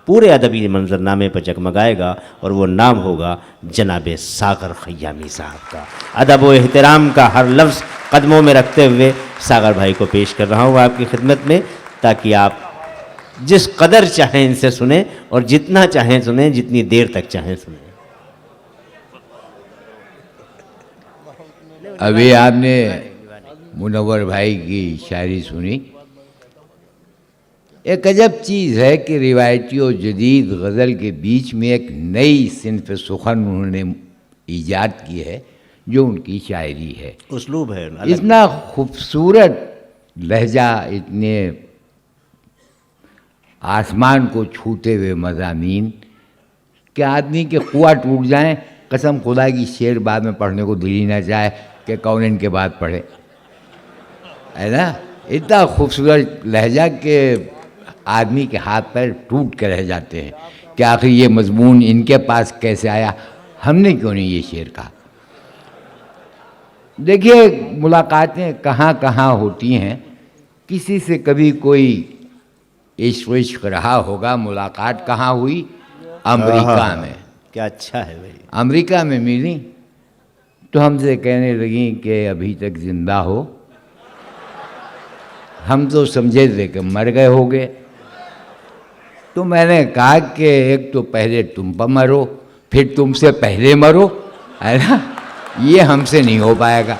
पूरे अदबी मंजरनामे पर जगमगाएगा और वो नाम होगा जनाब सागर खयामी साहब का। अदब व एहतराम का हर लफ्ज़ कदमों में रखते हुए सागर भाई को पेश कर रहा हूँ आपकी खिदमत में, ताकि आप जिस कदर चाहें इनसे सुने और जितना चाहें सुने, जितनी देर तक चाहें सुने। अभी आपने मुनव्वर भाई की शायरी सुनी। एक अजब चीज़ है कि रिवायती और जदीद गज़ल के बीच में एक नई सिन्फ सुखन उन्होंने ईजाद की है, जो उनकी शायरी है। उसलूब है, इतना खूबसूरत लहजा, इतने आसमान को छूते हुए मज़ामीन कि आदमी के कुआ टूट जाएं, कसम खुदा की शेर बाद में पढ़ने को दिल ही ना चाहे कि कौन इनके बाद पढ़े, है ना। इतना खूबसूरत लहजा के आदमी के हाथ पैर टूट कर रह जाते हैं कि आखिर ये मजमून इनके पास कैसे आया, हमने क्यों नहीं ये शेर कहा। देखिए, मुलाकातें कहाँ कहाँ होती हैं। किसी से कभी कोई इश्क रहा होगा। मुलाकात कहाँ हुई? अमेरिका में। क्या अच्छा है भाई। अमेरिका में मिली तो हमसे कहने लगी कि अभी तक जिंदा हो। हम तो समझे थे कि मर गए होगे। तो मैंने कहा कि एक तो पहले तुम पर मरो, फिर तुमसे पहले मरो, है ना, ये हमसे नहीं हो पाएगा।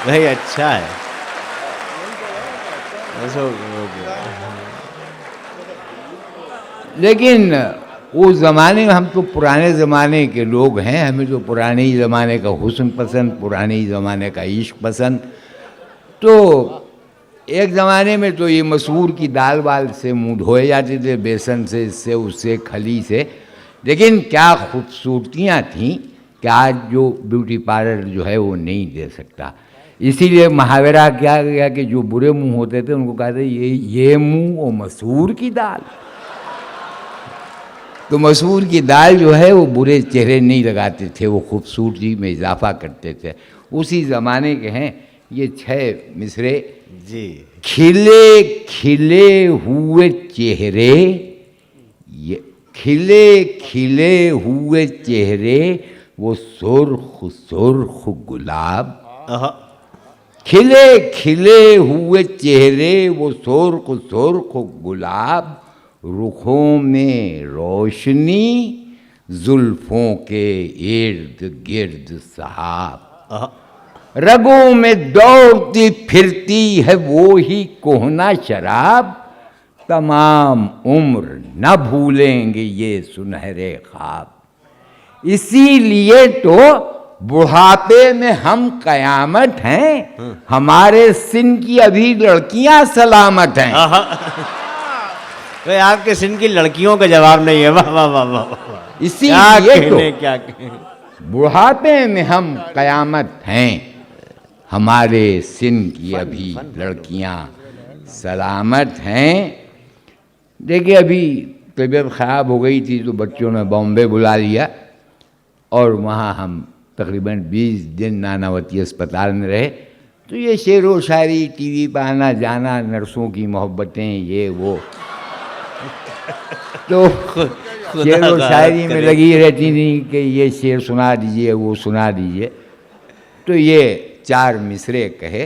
भाई अच्छा है। लेकिन उस ज़माने में, हम तो पुराने ज़माने के लोग हैं, हमें तो पुराने ही ज़माने का हुस्न पसंद, पुराने ही ज़माने का इश्क पसंद। तो एक ज़माने में तो ये मसूर की दाल वाल से मुँह धोए जाते थे, बेसन से, इससे उससे, खली से। लेकिन क्या खूबसूरतियाँ थीं कि आज जो ब्यूटी पार्लर जो है वो नहीं दे सकता। इसीलिए मुहावरा क्या गया कि जो बुरे मुंह होते थे उनको कहते ये मुंह और मसूर की दाल। तो मसूर की दाल जो है वो बुरे चेहरे नहीं लगाते थे, वो खूबसूरती में इजाफा करते थे। उसी ज़माने के हैं ये 6 मिसरे जी। खिले खिले हुए चेहरे, ये खिले खिले हुए चेहरे वो सुर्ख सुर्ख गुलाब। खिले खिले हुए चेहरे वो सुर्ख सुर्ख गुलाब, रुखों में रोशनी, जुल्फों के इर्द गिर्द सहाब। रगों में दौड़ती फिरती है वो ही कोहना शराब, तमाम उम्र न भूलेंगे ये सुनहरे ख्वाब। इसीलिए तो बुढ़ापे में हम कयामत हैं, हमारे सिन की अभी लड़कियां सलामत हैं। भाई आपके सिन की लड़कियों का जवाब नहीं है। वाह वाह वाह वाह। इसीलिए क्या तो बुढ़ापे में हम कयामत हैं, हमारे सिन की अभी लड़कियां सलामत हैं। देखिए, अभी तबीयत ख़राब हो गई थी तो बच्चों ने बॉम्बे बुला लिया और वहाँ हम तकरीबन 20 दिन नानावती अस्पताल में रहे। तो ये शेर व शायरी, टीवी पर आना जाना, नर्सों की मोहब्बतें, ये वो, तो शेर व शायरी में लगी रहती थी कि ये शेर सुना दीजिए, वो सुना दीजिए। तो ये 4 मिसरे कहे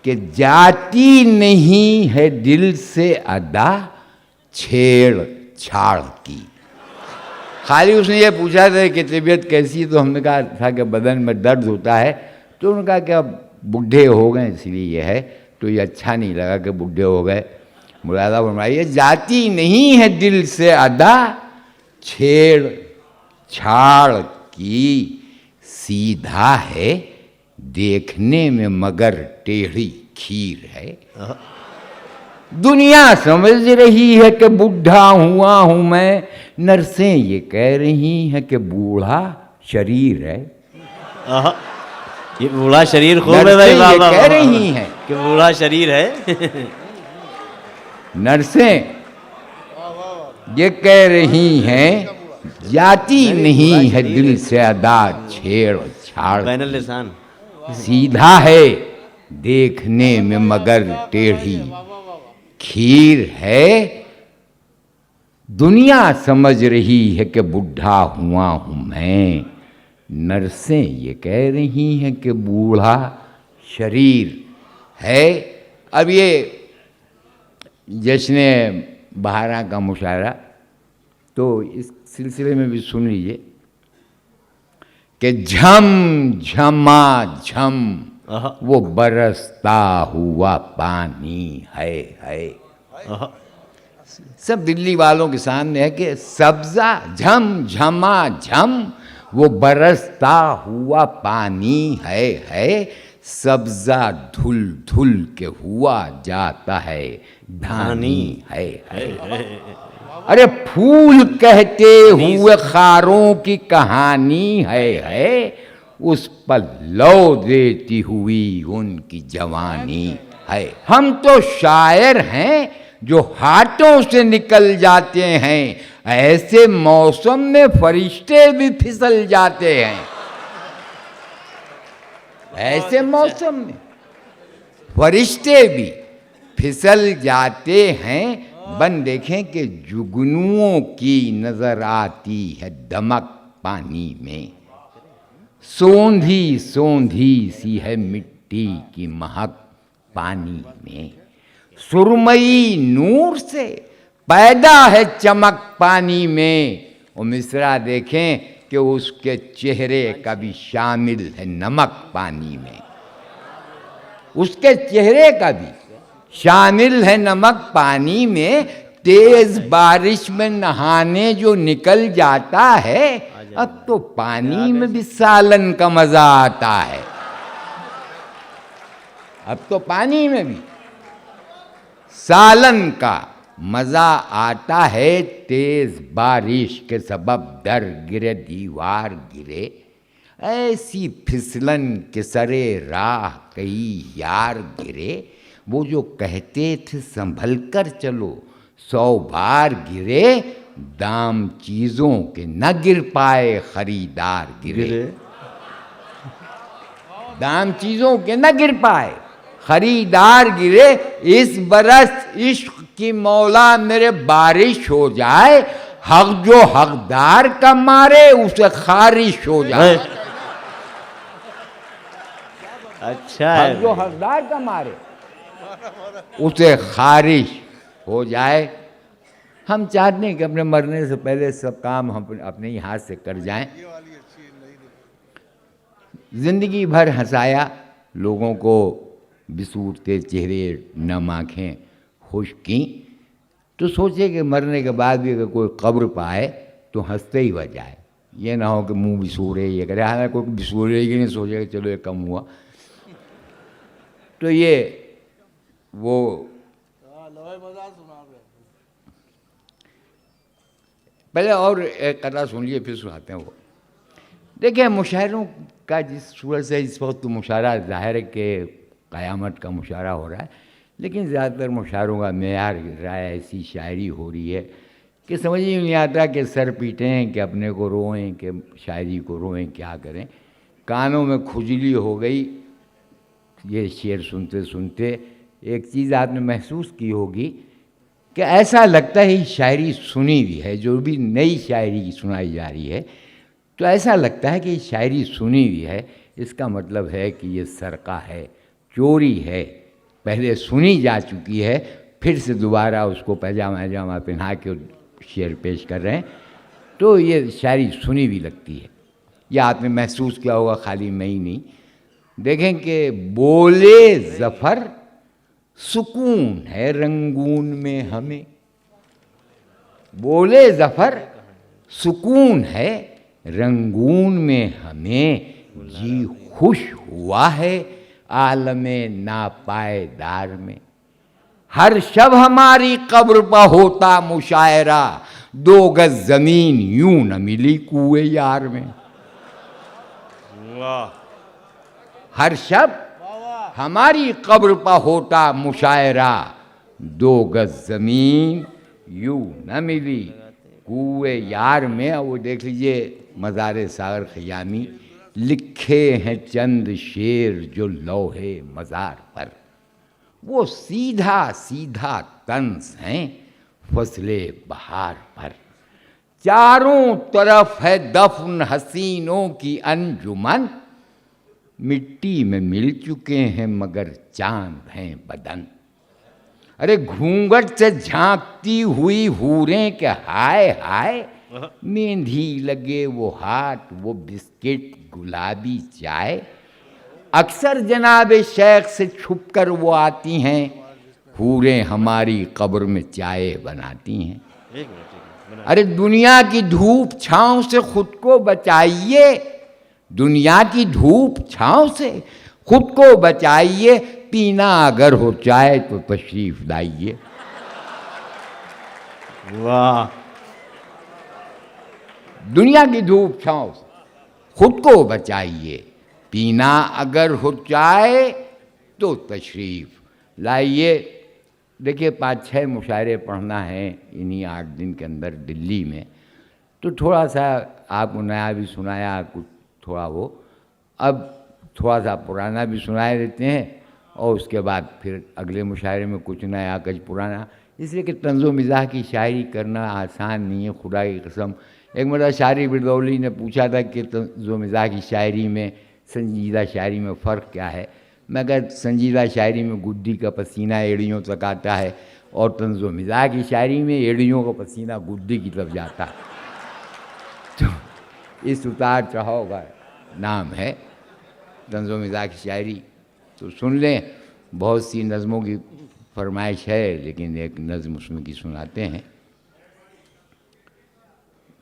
कि जाती नहीं है दिल से अदा छेड़ छाड़ की। खाली उसने ये पूछा था कि तबीयत कैसी, तो हमने कहा था कि बदन में दर्द होता है। तो उन्होंने कहा कि अब बूढ़े हो गए इसलिए ये है। तो ये अच्छा नहीं लगा कि बूढ़े हो गए। मुरादा फरमाइए, जाती नहीं है दिल से अदा छेड़ छाड़ की, सीधा है देखने में मगर टेढ़ी खीर है। दुनिया समझ रही है कि बूढ़ा हुआ हूं मैं, नर्सें ये कह रही हैं कि बूढ़ा शरीर है। ये बूढ़ा शरीर खूब है भाई। ये कह रही हैं कि बूढ़ा शरीर है। नर्सें ये कह रही हैं, जाती नहीं है दिल से अदा छेड़ छाड़, बैनल लिसान, सीधा है देखने में मगर टेढ़ी खीर है, दुनिया समझ रही है कि बुढ़ा हुआ हूं मैं, नर्सें ये कह रही हैं कि बूढ़ा शरीर है। अब ये जश्न बहारा का मुशायरा, तो इस सिलसिले में भी सुन लीजिए कि झम झमा झम वो बरसता हुआ पानी है। सब दिल्ली वालों के सामने है कि सब्जा झम झमा झम वो बरसता हुआ पानी है, सब्जा धुल धुल के हुआ जाता है धानी है। अरे फूल कहते हुए खारों की कहानी है, उस पर लौ देती हुई उनकी जवानी है। हम तो शायर हैं जो हाथों से निकल जाते हैं, ऐसे मौसम में फरिश्ते भी फिसल जाते हैं। ऐसे मौसम में फरिश्ते भी फिसल जाते हैं। बन देखें कि जुगनुओं की नजर आती है दमक पानी में, सोंधी सोंधी सी है मिट्टी की महक पानी में, सुरमई नूर से पैदा है चमक पानी में। और मिसरा देखें कि उसके चेहरे का भी शामिल है नमक पानी में, उसके चेहरे का भी शामिल है नमक पानी में। तेज बारिश में नहाने जो निकल जाता है, अब तो पानी में भी सालन का मजा आता है। अब तो पानी में भी सालन का मजा आता है। तेज बारिश के सबब दर गिरे दीवार गिरे, ऐसी फिसलन के सरे राह कई यार गिरे। वो जो कहते थे संभल कर चलो 100 बार गिरे, दाम चीजों के न गिर पाए खरीदार गिरे। दाम चीजों के न गिर पाए खरीदार गिरे। इस बरस इश्क की मौला मेरे बारिश हो जाए, हक जो हकदार का मारे उसे खारिश हो जाए। अच्छा हक जो हकदार का मारे उसे खारिश हो जाए। हम चाहते हैं कि अपने मरने से पहले सब काम हम अपने ही हाथ से कर जाएं। जिंदगी भर हंसाया लोगों को, बिसूरते चेहरे नम आँखें खुश की, तो सोचे कि मरने के बाद भी अगर कोई कब्र पाए तो हंसते ही बच जाए। ये ना हो कि मुंह बिसूरे ये करे, हालांकि कोई बिसूरे ही नहीं सोचेगा चलो ये कम हुआ। तो ये वो पहले और एक कथा सुन लिए फिर सुनाते हैं। वो देखिए मुशायरों का जिस सूरत से इस वक्त तो मुशायरा ज़ाहिर है कि क़यामत का मुशायरा हो रहा है, लेकिन ज़्यादातर मुशायरों का मेयार रहा है, ऐसी शायरी हो रही है कि समझ ही नहीं आता कि सर पीटें कि अपने को रोएं कि शायरी को रोएं, क्या करें। कानों में खुजली हो गई ये शेर सुनते सुनते। एक चीज़ आपने महसूस की होगी कि ऐसा लगता है शायरी सुनी हुई है, जो भी नई शायरी सुनाई जा रही है तो ऐसा लगता है कि शायरी सुनी हुई है। इसका मतलब है कि ये सरका है, चोरी है, पहले सुनी जा चुकी है, फिर से दोबारा उसको पैजामा पहना के शेर पेश कर रहे हैं, तो ये शायरी सुनी हुई लगती है। यह आपने महसूस किया होगा, खाली मैं ही नहीं। देखें कि बोले ज़फ़र सुकून है रंगून में हमें, बोले ज़फ़र सुकून है रंगून में हमें, जी खुश हुआ है आलमे नापायदार में। हर शब हमारी कब्र पर होता मुशायरा, 2 गज ज़मीन यूं न मिली कुएं यार में। हर शब हमारी कब्र पर होता मुशायरा, 2 गज ज़मीन यूं न मिली कुएं यार में। वो देख लीजिए मज़ार सागर ख़यामी, लिखे हैं चंद शेर जो लौहे मज़ार पर, वो सीधा सीधा तंस हैं फसले बहार पर। चारों तरफ है दफन हसीनों की अंजुमन, मिट्टी में मिल चुके हैं मगर चांद हैं बदन। अरे घूंघट से झांकती हुई हूरें के हाय हाय, मेंधी लगे वो हाथ, वो बिस्किट, गुलाबी चाय। अक्सर जनाबे शेख से छुपकर वो आती हैं, हूरें हमारी कब्र में चाय बनाती हैं। अरे दुनिया की धूप छांव से खुद को बचाइए, दुनिया की धूप छांव से खुद को बचाइए, पीना अगर हो चाय तो तशरीफ लाइए। वाह, दुनिया की धूप छांव से खुद को बचाइए, पीना अगर हो चाय तो तशरीफ लाइए। देखिए 5-6 मुशायरे पढ़ना है इन्हीं 8 दिन के अंदर दिल्ली में, तो थोड़ा सा आपको नया भी सुनाया, कुछ थोड़ा वो, अब थोड़ा सा पुराना भी सुनाए देते हैं और उसके बाद फिर अगले मुशायरे में कुछ नया कुछ पुराना, इसलिए कि तंज़ो मिज़ाह की शायरी करना आसान नहीं है, खुदा की कसम। एक मरतबा शायरी बिरदौली ने पूछा था कि तंज़ो मिज़ाह की शायरी में संजीदा शायरी में फ़र्क क्या है। मैं कहा संजीदा शायरी में गुड्डी का पसीना एड़ियों तक आता है और तंज़ो मिज़ाह की शायरी में एड़ियों का पसीना गुड्डी की तरफ जाता है। तो इस उतार चढ़ाव का नाम है तंज़ो मिज़ाह की शायरी। तो सुन लें, बहुत सी नज़मों की फरमाइश है लेकिन एक नज़म उसमें की सुनाते हैं।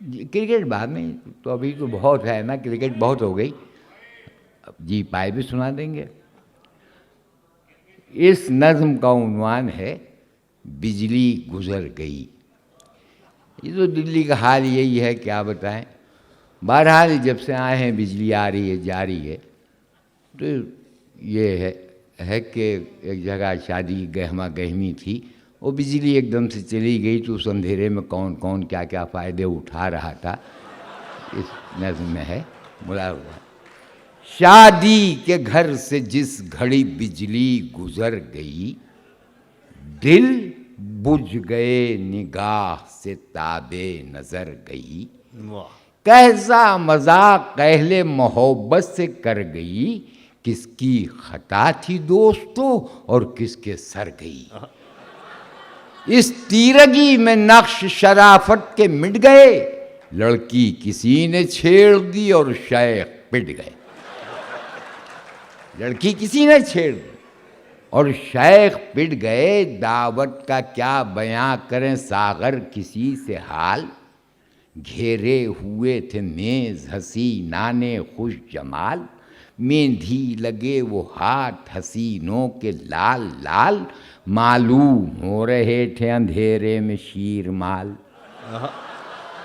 क्रिकेट बाद में, तो अभी तो बहुत है ना, क्रिकेट बहुत हो गई, अब जी पाए भी सुना देंगे। इस नज़म का उन्वान है बिजली गुज़र गई। ये तो दिल्ली का हाल यही है, क्या बताएं। बहरहाल जब से आए हैं बिजली आ रही है जा रही है। तो ये है कि एक जगह शादी गहमा गहमी थी, वो बिजली एकदम से चली गई तो उस अंधेरे में कौन कौन क्या क्या फ़ायदे उठा रहा था, इस नज़्म में है बुला हुआ। शादी के घर से जिस घड़ी बिजली गुजर गई, दिल बुझ गए निगाह से ताबे नज़र गई। कैसा मजाक कहले मोहब्बत से कर गई, किसकी खता थी दोस्तों और किसके सर गई। इस तीरगी में नक्श शराफत के मिट गए, लड़की किसी ने छेड़ दी और शेख पिट गए। लड़की किसी ने छेड़ दी और शेख पिट गए। दावत का क्या बयां करें सागर किसी से हाल, घेरे हुए थे मेज हसी नाने खुश जमाल, मेंधी लगे वो हाथ हसीनों के लाल लाल, मालूम हो रहे थे अंधेरे में शीर माल।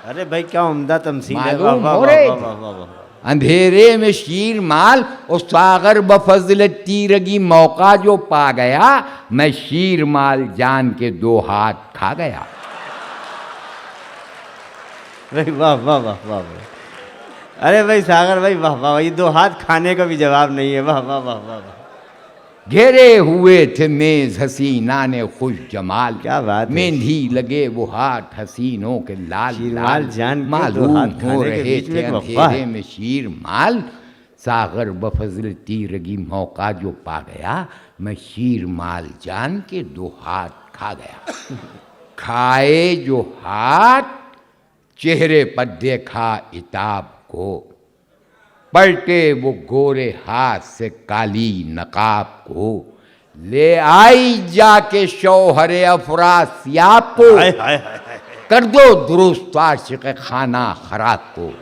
अरे भाई क्या उम्दा तमसील है, मालूम हो रहे थे अंधेरे में शीर माल, और सागर बफजल तीरगी मौका जो पा गया, मैं शीर माल जान के 2 हाथ खा गया। भाई वाह वाह वाह वाह वाह। अरे भाई सागर भाई वाह वाह, ये 2 हाथ खाने का भी जवाब नहीं है, वाह वाह वाह वाह। घेरे हुए थे मेज हसीना ने खुश जमाल, क्या बात है। मेंधी लगे वो हाथ हसीनों के लाल शीरमाल लाल, जान के 2 मालूम हाथ हो खाने के रहे बीच में थे एक वफ़ा अंधेरे है। में शीर माल, सागर बफजल तीरगी मौका जो पा गया, मैं शीर माल जान के 2 हाथ खा गया। खाए जो हाथ चेहरे पर देखा इताब को, पलटे वो गोरे हाथ से काली नकाब को, ले आई जाके शौहरे अफरासियाब को, हाय हाय हाय हाय। कर दो दुरुस्त आशिक़ खाना खराब को।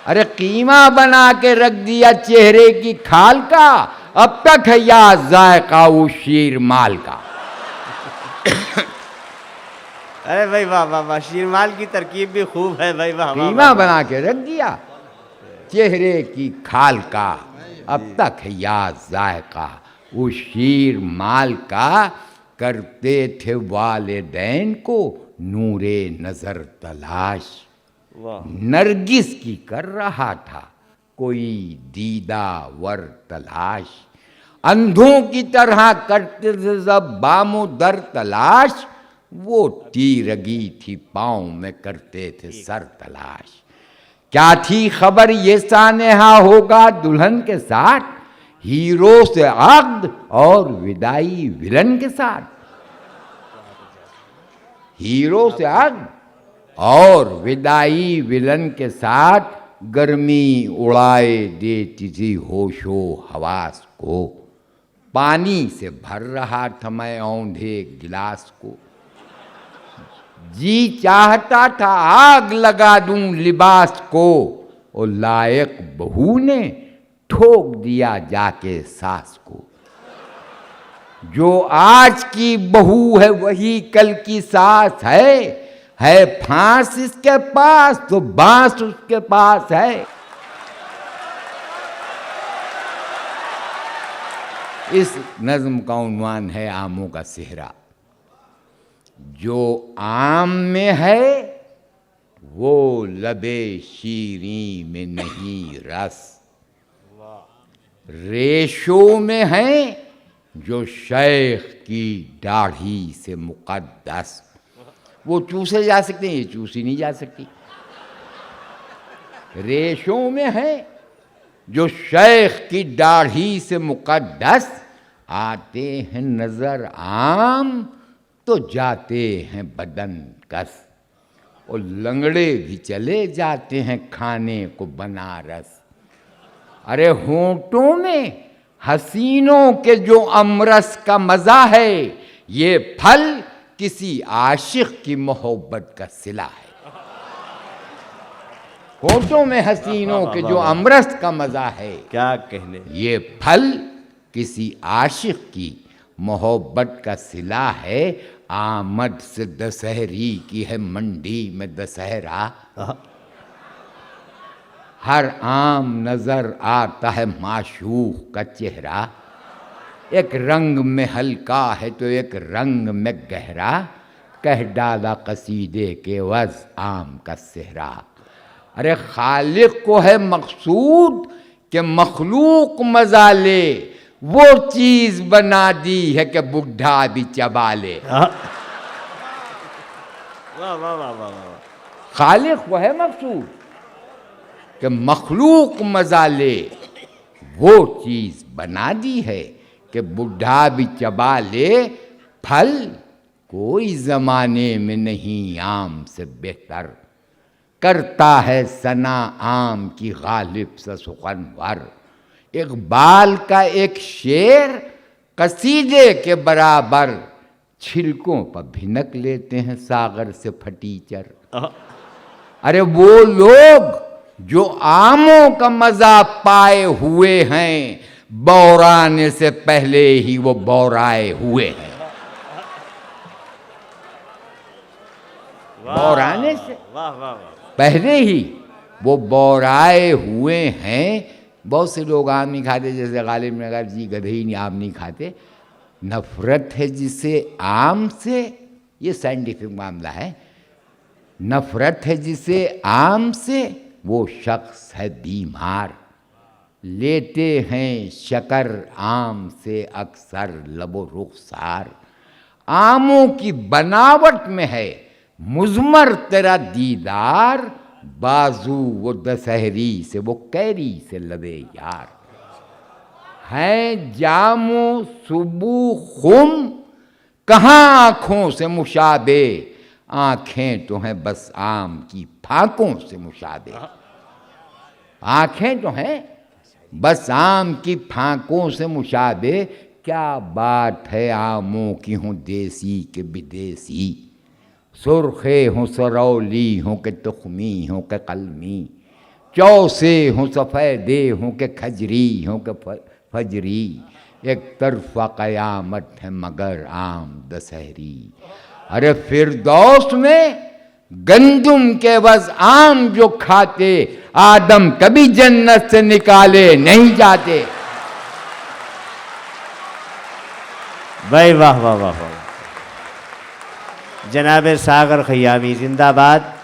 अरे कीमा बना के रख दिया चेहरे की खाल का, अब तक है याद जायका वो शीर माल का। अरे भाई वाह वाह वाह, शीरमाल की तरकीब भी खूब है भाई, वाह वाह कीमा वाह। बना के रख दिया चेहरे की खाल का, अब तक है याद जायका वो शीर माल का। करते थे वालिदैन को नूरे नज़र तलाश, वाह। नरगिस की कर रहा था कोई दीदा वर तलाश। अंधों की तरह करते थे सब बामो दर तलाश, वो तीरगी थी पाँव में करते थे सर तलाश। क्या थी खबर ये सानेहा होगा दुल्हन के साथ, हीरो से अक्द और विदाई विलन के साथ। हीरो से अक्द और विदाई विलन के साथ गर्मी उड़ाए देती थी होशो हवास को। पानी से भर रहा था मैं औंधे गिलास को, जी चाहता था आग लगा दूं लिबास को, और लायक बहू ने ठोक दिया जाके सास को। जो आज की बहू है वही कल की सास है फांस इसके पास तो बांस उसके पास है। इस नज्म का उन्वान है आमों का सेहरा। जो आम में है वो लबे शीरी में नहीं रस, रेशो में है जो शेख की दाढ़ी से मुकद्दस। वो चूसे जा सकते हैं, ये चूसी नहीं जा सकती। रेशो में है जो शेख की दाढ़ी से मुकद्दस, आते हैं नजर आम तो जाते हैं बदन कस, और लंगड़े भी चले जाते हैं खाने को बनारस। अरे होंठों में हसीनों के जो अमरस का मजा है, ये फल किसी आशिक की मोहब्बत का सिला है। होठों में हसीनों के जो अमरस का मजा है, क्या कहने, ये फल किसी आशिक की मोहब्बत का सिला है। आमद से दशहरी की है मंडी में दशहरा, हर आम नजर आता है माशूक का चेहरा। एक रंग में हल्का है तो एक रंग में गहरा, कह डाला कसीदे के वज आम का सेहरा। अरे खालिक को है मकसूद कि मखलूक मजा ले, वो चीज बना दी है कि बुढ़ा भी चबा ले। वाह वाह वाह वाह वाह। खालिक को है मकसूद कि मखलूक मजा ले, वो चीज बना दी है कि बुढ़ा भी चबा ले। फल कोई जमाने में नहीं आम से बेहतर, करता है सना आम की गालिब से सुखनवर। इकबाल का एक शेर कसीदे के बराबर, छिलकों पर भिनक लेते हैं सागर से फटीचर। अरे वो लोग जो आमों का मजा पाए हुए हैं, बौराने से पहले ही वो बौराए हुए हैं। बौराने से वाह वाह पहले ही वो बौराए हुए हैं। बहुत से लोग आम नहीं खाते, जैसे गालिब नगर जी गधे नहीं आम नहीं खाते। नफरत है जिसे आम से, ये साइंटिफिक मामला है। नफरत है जिसे आम से वो शख्स है बीमार, लेते हैं शकर आम से अक्सर लबो रुखसार। आमों की बनावट में है मुज़मर तेरा दीदार, बाजू वो दशहरी से वो कैरी से लबे यार। हैं जामो सुबू खुम कहाँ आँखों से मुशाबे, आँखें तो हैं बस आम की फाकों से मुशाबे। आँखें तो हैं बस आम की फाकों से मुशाबे। क्या बात है आमों की हों देसी के विदेशी, सुर्खे हों सरौली हों के तुखमी हों के कलमी, चौसे हों सफ़ेदे हों के खजरी हों के फजरी। एक तरफा क़यामत है मगर आम दशहरी। अरे फिरदौस में गंदुम के बस आम जो खाते, आदम कभी जन्नत से निकाले नहीं जाते। भाई वाह वाह वाह वाह। जनाब सागर खयामी जिंदाबाद।